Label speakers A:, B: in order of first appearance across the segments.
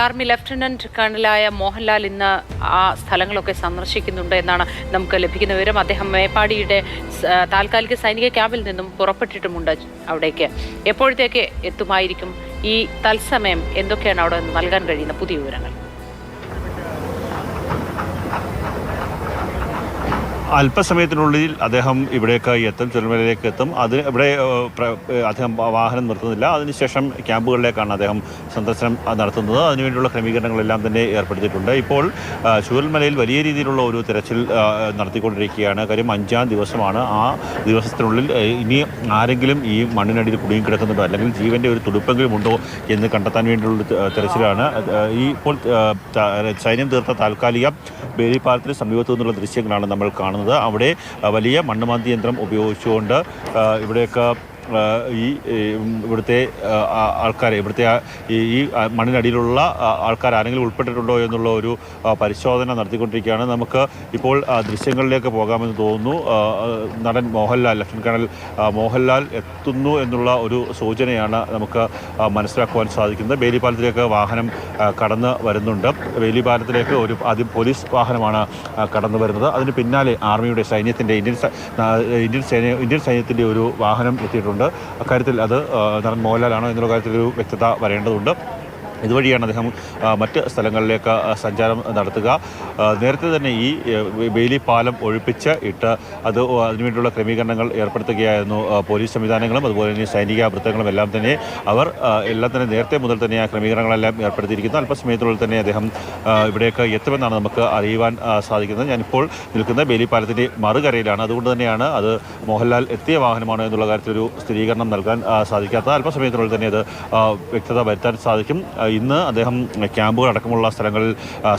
A: Army lieutenant കേണലായ Mohanlal ഇന്ന് ആ സ്ഥലങ്ങളൊക്കെ സന്ദർശിക്കുന്നുണ്ട് എന്നാണ് നമുക്ക് ലഭിക്കുന്ന വിവരം. അദ്ദേഹം മേപ്പാടിയുടെ താൽക്കാലിക സൈനിക ക്യാമ്പിൽ നിന്നും പുറപ്പെട്ടിട്ടുമുണ്ട് അവിടേക്ക്. എപ്പോഴത്തേക്ക് എത്തുമായിരിക്കും? ഈ തത്സമയം എന്തൊക്കെയാണ് അവിടെ നൽകാൻ കഴിയുന്ന പുതിയ വിവരങ്ങൾ?
B: അല്പസമയത്തിനുള്ളിൽ അദ്ദേഹം ഇവിടേക്ക് എത്തും, ചുരൽമലയിലേക്ക് എത്തും. ഇവിടെ അദ്ദേഹം വാഹനം നിർത്തുന്നില്ല. അതിനുശേഷം ക്യാമ്പുകളിലേക്കാണ് അദ്ദേഹം സന്ദർശനം നടത്തുന്നത്. അതിനുവേണ്ടിയുള്ള ക്രമീകരണങ്ങളെല്ലാം തന്നെ ഏർപ്പെടുത്തിയിട്ടുണ്ട്. ഇപ്പോൾ ചുരൽമലയിൽ വലിയ രീതിയിലുള്ള ഒരു തിരച്ചിൽ നടത്തിക്കൊണ്ടിരിക്കുകയാണ്. കാര്യം 5-ാം ദിവസമാണ്. ആ ദിവസത്തിനുള്ളിൽ ഇനി ആരെങ്കിലും ഈ മണ്ണിനടിയിൽ കുടുങ്ങിക്കിടക്കുന്നുണ്ടോ, അല്ലെങ്കിൽ ജീവൻ്റെ ഒരു തുടുപ്പെങ്കിലും ഉണ്ടോ എന്ന് കണ്ടെത്താൻ വേണ്ടിയുള്ള തിരച്ചിലാണ്. ഇപ്പോൾ സൈന്യം തീർത്ത താൽക്കാലിക ബേലിപ്പാലത്തിന് സമീപത്തു നിന്നുള്ള ദൃശ്യങ്ങളാണ് നമ്മൾ കാണുന്നത്. അവിടെ വലിയ മണ്ണുമാന്തി യന്ത്രം ഉപയോഗിച്ചുകൊണ്ട് ഇവിടെയൊക്കെ ഇവിടുത്തെ ആൾക്കാരെ, ഈ മണ്ണിനടിയിലുള്ള ആൾക്കാർ ആരെങ്കിലും ഉൾപ്പെട്ടിട്ടുണ്ടോ എന്നുള്ള ഒരു പരിശോധന നടത്തിക്കൊണ്ടിരിക്കുകയാണ്. നമുക്ക് ഇപ്പോൾ ദൃശ്യങ്ങളിലേക്ക് പോകാമെന്ന് തോന്നുന്നു. നടൻ മോഹൻലാൽ, ലഫ്റ്റനന്റ് കേണൽ മോഹൻലാൽ എത്തുന്നു എന്നുള്ള ഒരു സൂചനയാണ് നമുക്ക് മനസ്സിലാക്കുവാൻ സാധിക്കുന്നത്. ബേലിപ്പാലത്തിലേക്ക് വാഹനം കടന്ന് വരുന്നുണ്ട്. ബേലിപ്പാലത്തിലേക്ക് ആദ്യം പോലീസ് വാഹനമാണ് കടന്നു വരുന്നത്. അതിന് പിന്നാലെ ആർമിയുടെ സൈന്യത്തിൻ്റെ ഇന്ത്യൻ സൈന്യത്തിൻ്റെ ഒരു വാഹനം എത്തിയിട്ടുണ്ട്. അക്കാര്യത്തിൽ അത് നടൻ മോഹൻലാലാണോ എന്നുള്ള കാര്യത്തിൽ ഒരു വ്യക്തത വരേണ്ടതുണ്ട്. ഇതുവഴിയാണ് അദ്ദേഹം മറ്റ് സ്ഥലങ്ങളിലേക്ക് സഞ്ചാരം നടത്തുക. നേരത്തെ തന്നെ ഈ ബെയിലി പാലം ഒഴിപ്പിച്ച് ഇട്ട് അതിനുവേണ്ടിയുള്ള ക്രമീകരണങ്ങൾ ഏർപ്പെടുത്തുകയായിരുന്നു പോലീസ് സംവിധാനങ്ങളും അതുപോലെ തന്നെ സൈനിക വൃത്തങ്ങളും എല്ലാം തന്നെ. എല്ലാം തന്നെ നേരത്തെ മുതൽ തന്നെ ആ ക്രമീകരണങ്ങളെല്ലാം ഏർപ്പെടുത്തിയിരിക്കുന്നു. അല്പസമയത്തിനുള്ളിൽ തന്നെ അദ്ദേഹം ഇവിടേക്ക് എത്തുമെന്നാണ് നമുക്ക് അറിയുവാൻ സാധിക്കുന്നത്. ഞാനിപ്പോൾ നിൽക്കുന്ന ബെയിലി പാലത്തിൻ്റെ മറുകരയിലാണ്. അതുകൊണ്ട് തന്നെയാണ് അത് മോഹൻലാൽ എത്തിയ വാഹനമാണോ എന്നുള്ള കാര്യത്തിലൊരു സ്ഥിരീകരണം നൽകാൻ സാധിക്കാത്തത്. അല്പസമയത്തിനുള്ളിൽ തന്നെ അത് വ്യക്തത വരുത്താൻ സാധിക്കും. ഇന്ന് അദ്ദേഹം ക്യാമ്പുകൾ അടക്കമുള്ള സ്ഥലങ്ങളിൽ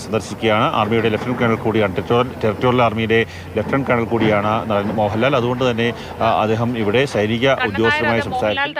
B: സന്ദർശിക്കുകയാണ്. ആർമിയുടെ ലഫ്റ്റനന്റ് കേണൽ കൂടിയാണ്, ടെറിട്ടോറിയൽ ആർമിയുടെ ലഫ്റ്റനന്റ് കേണൽ കൂടിയാണ് മോഹൻലാൽ. അതുകൊണ്ട് തന്നെ അദ്ദേഹം ഇവിടെ സൈനിക ഉദ്യോഗസ്ഥരുമായി സംസാരിക്കും.